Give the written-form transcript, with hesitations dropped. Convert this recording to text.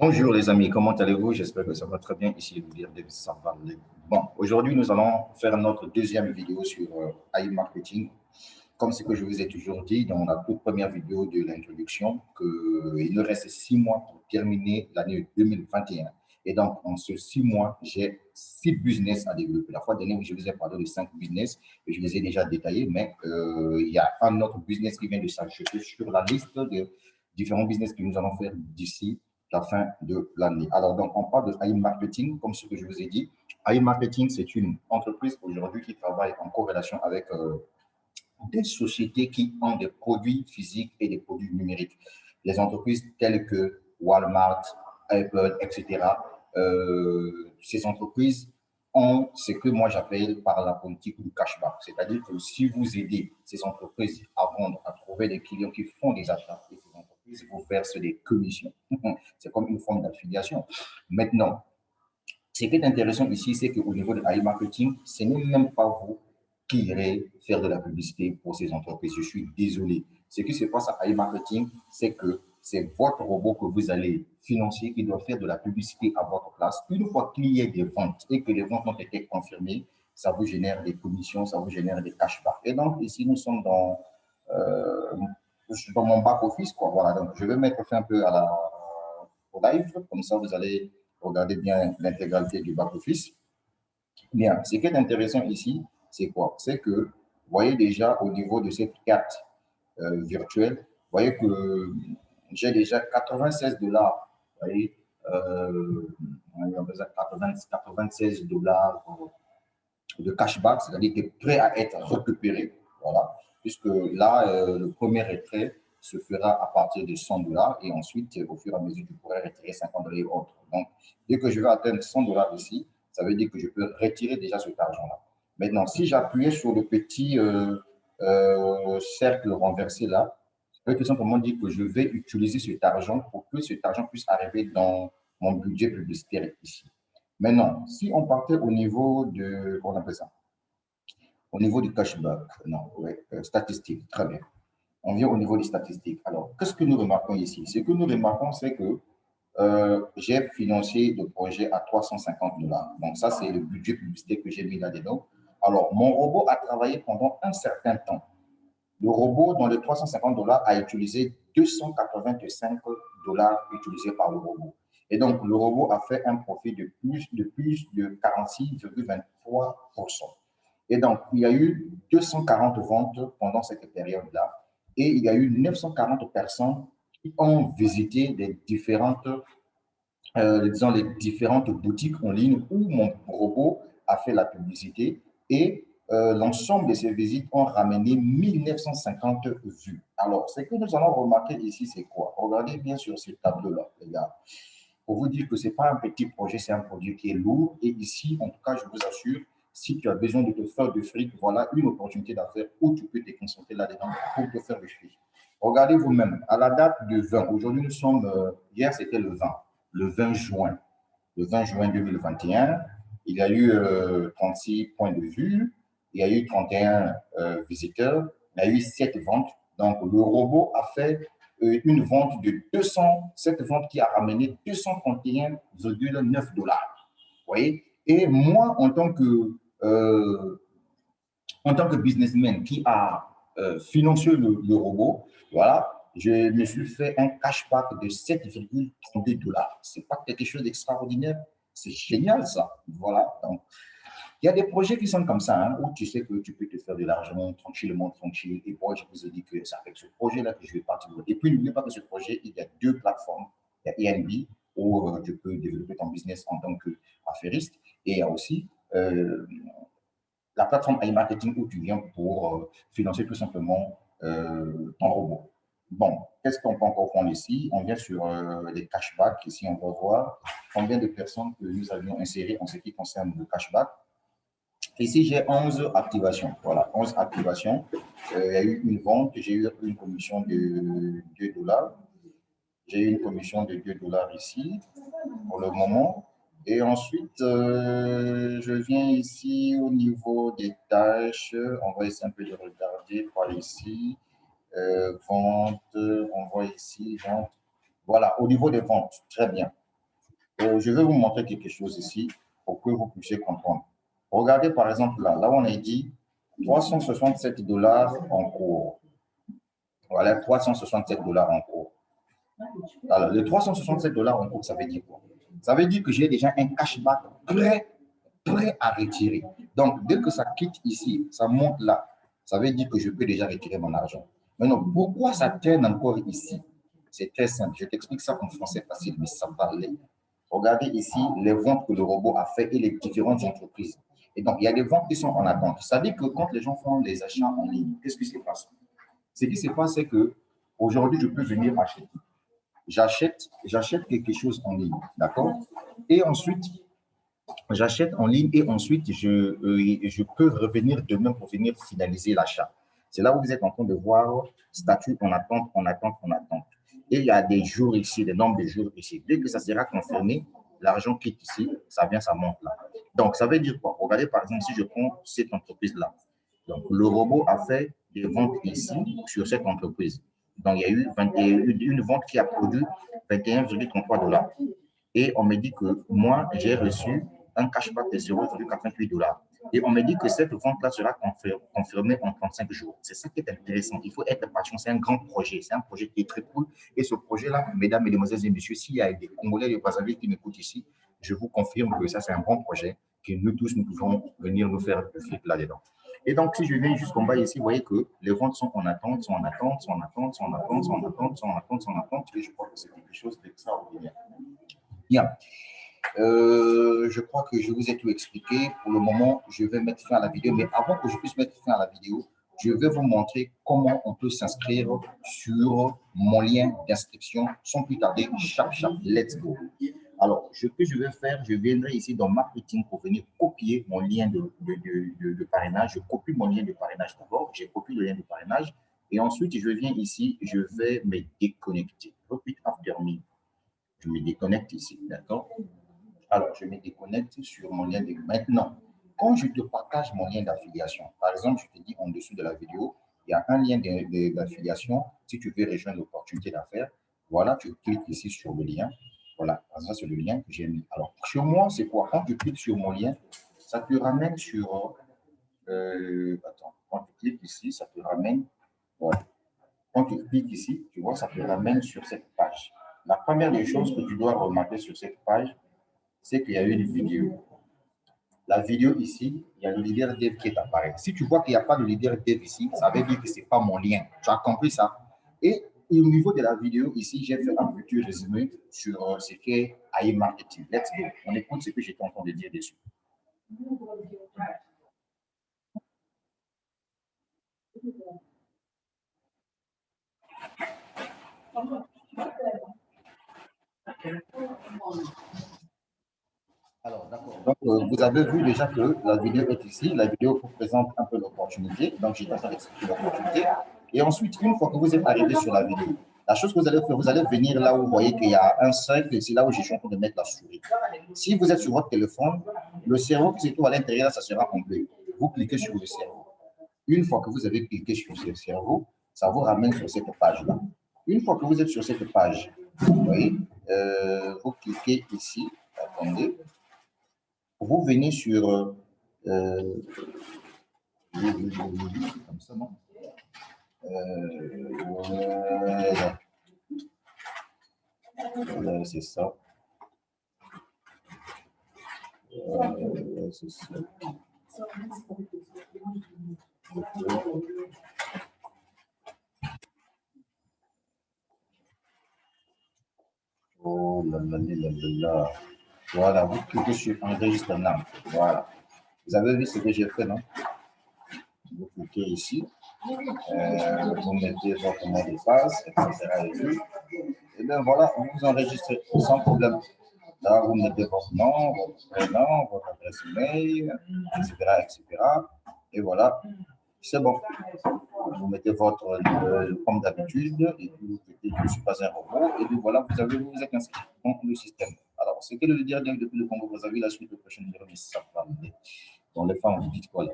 Bonjour les amis, comment allez-vous? J'espère que ça va très bien ici, vous dire que ça va. Bon, aujourd'hui nous allons faire notre deuxième vidéo sur iMarketing. Comme ce que je vous ai toujours dit dans la toute première vidéo de l'introduction, qu'il nous reste 6 mois pour terminer l'année 2021. Et donc, en ces 6 mois, j'ai 6 business à développer. La fois dernière, je vous ai parlé de 5 business et je les ai déjà détaillés, mais il y a un autre business qui vient de s'ajouter sur la liste de différents business que nous allons faire d'ici la fin de l'année. Alors, donc, on parle de iMarketing, comme ce que je vous ai dit. iMarketing, c'est une entreprise aujourd'hui qui travaille en corrélation avec des sociétés qui ont des produits physiques et des produits numériques. Les entreprises telles que Walmart, Apple, etc. Ces entreprises ont ce que moi j'appelle par la politique du cashback. C'est-à-dire que si vous aidez ces entreprises à vendre, à trouver des clients qui font des achats, et ces entreprises vous versent des commissions. C'est comme une forme d'affiliation. Maintenant, ce qui est intéressant ici, c'est qu'au niveau de iMarketing, ce n'est même pas vous qui irez faire de la publicité pour ces entreprises. Je suis désolé. Ce qui se passe à iMarketing, c'est que c'est votre robot que vous allez financer qui doit faire de la publicité à votre place. Une fois qu'il y ait des ventes et que les ventes ont été confirmées, ça vous génère des commissions, ça vous génère des cashbacks. Et donc, ici, nous sommes euh, dans mon back-office, quoi. Voilà, donc je vais mettre fin un peu au live, comme ça vous allez regarder bien l'intégralité du back-office. Bien, ce qui est intéressant ici, c'est quoi? C'est que, vous voyez déjà au niveau de cette carte virtuelle, vous voyez que j'ai déjà 96 dollars, vous voyez, on a besoin de 96 dollars de cashback, c'est-à-dire qui est prêt à être récupéré. Voilà. Puisque là, le premier retrait se fera à partir de 100 dollars et ensuite, au fur et à mesure, je pourrai retirer 50 dollars et autres. Donc, dès que je vais atteindre 100 dollars ici, ça veut dire que je peux retirer déjà cet argent-là. Maintenant, si j'appuyais sur le petit cercle renversé là, ça veut tout simplement dire que je vais utiliser cet argent pour que cet argent puisse arriver dans mon budget publicitaire ici. Maintenant, si on partait au niveau de, on appelle ça, au niveau du cashback, non, ouais, statistique, très bien. On vient au niveau des statistiques. Alors, qu'est-ce que nous remarquons ici? Ce que nous remarquons, c'est que j'ai financé le projet à 350 dollars. Donc, ça, c'est le budget publicitaire que j'ai mis là-dedans. Alors, mon robot a travaillé pendant un certain temps. Le robot, dans les 350 dollars, a utilisé 285 dollars utilisés par le robot. Et donc, le robot a fait un profit de 46,23%. Et donc, il y a eu 240 ventes pendant cette période-là. Et il y a eu 940 personnes qui ont visité disons, les différentes boutiques en ligne où mon robot a fait la publicité. Et l'ensemble de ces visites ont ramené 1950 vues. Alors, ce que nous allons remarquer ici, c'est quoi? Regardez bien sur ce tableau-là, les gars. Pour vous dire que ce n'est pas un petit projet, c'est un produit qui est lourd. Et ici, en tout cas, je vous assure, si tu as besoin de te faire du fric, voilà une opportunité d'affaires où tu peux te concentrer là-dedans pour te faire du fric. Regardez vous-même, à la date du 20, aujourd'hui nous sommes, hier c'était le 20 juin. Le 20 juin 2021, il y a eu 36 points de vue, il y a eu 31 visiteurs, il y a eu 7 ventes. Donc, le robot a fait une vente de 200, cette vente qui a ramené 231,9 dollars. Vous voyez? Et moi, en tant que businessman qui a financé le robot, voilà, je me suis fait un cashback de 7,32 dollars. C'est pas quelque chose d'extraordinaire. C'est génial, ça. Voilà. Donc, il y a des projets qui sont comme ça, hein, où tu sais que tu peux te faire de l'argent tranquillement, tranquille. Et moi, je vous ai dit que c'est avec ce projet-là que je vais partir. Et puis, n'oubliez pas que ce projet, il y a deux plateformes. Il y a Airbnb, où tu peux développer ton business en tant qu'affairiste. Et il y a aussi la plateforme iMarketing où tu viens pour financer tout simplement ton robot. Bon, qu'est-ce qu'on peut encore prendre ici? On vient sur les cashbacks. Ici, on va voir combien de personnes que nous avions insérées en ce qui concerne le cashback. Ici, j'ai 11 activations. Voilà, 11 activations. Il y a eu une vente, j'ai eu une commission de 2 dollars. J'ai eu une commission de 2 dollars ici pour le moment. Et ensuite, je viens ici au niveau des tâches. On va essayer un peu de regarder par ici. Vente, on voit ici, vente. Voilà, au niveau des ventes, très bien. je vais vous montrer quelque chose ici pour que vous puissiez comprendre. Regardez par exemple là, là où on a dit 367 dollars en cours. Voilà, 367 dollars en cours. Alors, les 367 dollars en cours, ça veut dire quoi? Ça veut dire que j'ai déjà un cashback prêt à retirer. Donc, dès que ça quitte ici, ça monte là, ça veut dire que je peux déjà retirer mon argent. Maintenant, pourquoi ça traîne encore ici? C'est très simple. Je t'explique ça en français facile, mais ça va aller. Regardez ici les ventes que le robot a fait et les différentes entreprises. Et donc, il y a des ventes qui sont en attente. Ça veut dire que quand les gens font des achats en ligne, qu'est-ce qui se passe? Ce qui se passe, c'est que aujourd'hui, je peux venir acheter. J'achète quelque chose en ligne, d'accord? Et ensuite, j'achète en ligne et ensuite, je peux revenir demain pour venir finaliser l'achat. C'est là où vous êtes en train de voir statut en attente, en attente, en attente. Et il y a des jours ici, des nombres de jours ici. Dès que ça sera confirmé, l'argent quitte ici, ça vient, ça monte là. Donc, ça veut dire quoi? Regardez, par exemple, si je prends cette entreprise-là. Donc, le robot a fait des ventes ici sur cette entreprise. Donc, il y a eu une vente qui a produit 21,33 dollars. Et on me dit que moi, j'ai reçu un cashback de 0,88 dollars. Et on me dit que cette vente-là sera confirmée en 35 jours. C'est ça qui est intéressant. Il faut être patient. C'est un grand projet. C'est un projet qui est très cool. Et ce projet-là, mesdames, mesdemoiselles et messieurs, s'il y a des Congolais de Brazzaville qui m'écoutent ici, je vous confirme que ça, c'est un bon projet, que nous tous, nous pouvons venir nous faire du flip là-dedans. Et donc, si je viens jusqu'en bas ici, vous voyez que les ventes sont en attente, sont en attente, sont en attente, sont en attente, sont en attente, sont en attente, sont en attente. Et je crois que c'est quelque chose d'extraordinaire. Bien. Je crois que je vous ai tout expliqué. Pour le moment, je vais mettre fin à la vidéo. Mais avant que je puisse mettre fin à la vidéo, je vais vous montrer comment on peut s'inscrire sur mon lien d'inscription sans plus tarder. Chap, chap, let's go. Alors, ce que je vais faire, je viendrai ici dans Marketing pour venir copier mon lien de parrainage. Je copie mon lien de parrainage d'abord. J'ai copié le lien de parrainage. Et ensuite, je viens ici, je vais me déconnecter. Repeat after me. Je me déconnecte ici, d'accord? Alors, je me déconnecte sur mon lien de maintenant. Quand je te partage mon lien d'affiliation, par exemple, je te dis en dessous de la vidéo, il y a un lien d'affiliation. Si tu veux rejoindre l'opportunité d'affaires, voilà, tu cliques ici sur le lien. Voilà, ça c'est le lien que j'ai mis. Alors, chez moi, c'est quoi? Quand tu cliques sur mon lien, ça te ramène sur. Attends, quand tu cliques ici, ça te ramène. Voilà. Quand tu cliques ici, tu vois, ça te ramène sur cette page. La première des choses que tu dois remarquer sur cette page, c'est qu'il y a une vidéo. La vidéo ici, il y a le leader dev qui est apparu. Si tu vois qu'il n'y a pas de leader dev ici, ça veut dire que ce n'est pas mon lien. Tu as compris ça? Et au niveau de la vidéo ici, j'ai fait un petit résumé sur ce qu'est AI Marketing. Let's go. On écoute ce que j'étais en train de dire dessus. Alors, d'accord. Donc, vous avez vu déjà que la vidéo est ici. La vidéo vous présente un peu l'opportunité. Donc, j'ai en train d'expliquer l'opportunité. Et ensuite, une fois que vous êtes arrivé sur la vidéo, la chose que vous allez faire, vous allez venir là où vous voyez qu'il y a un cercle. C'est là où je suis en train de mettre la souris. Si vous êtes sur votre téléphone, le cerveau qui se trouve à l'intérieur, ça sera en bleu. Vous cliquez sur le cerveau. Une fois que vous avez cliqué sur ce cerveau, ça vous ramène sur cette page-là. Une fois que vous êtes sur cette page, vous voyez, vous cliquez ici. Attendez. Vous venez sur comme ça, non? Voilà, c'est ça. C'est ça. Oh là là là là là. Voilà, vous cliquez sur enregistrement. Voilà. Vous avez vu ce que j'ai fait, non? Vous cliquez ici. Vous mettez votre mot de passe, etc. Et bien voilà, vous vous enregistrez sans problème. Là, vous mettez votre nom, votre prénom, votre adresse email, etc., etc. Et voilà, c'est bon. Vous mettez votre comme d'habitude, et puis vous mettez je ne suis pas un robot, et puis voilà, vous êtes inscrit dans le système. Alors, ce que le dire depuis le Congo, vous avez la suite de prochaine numéro, mais ça va. Dans les femmes, vous dites quoi là?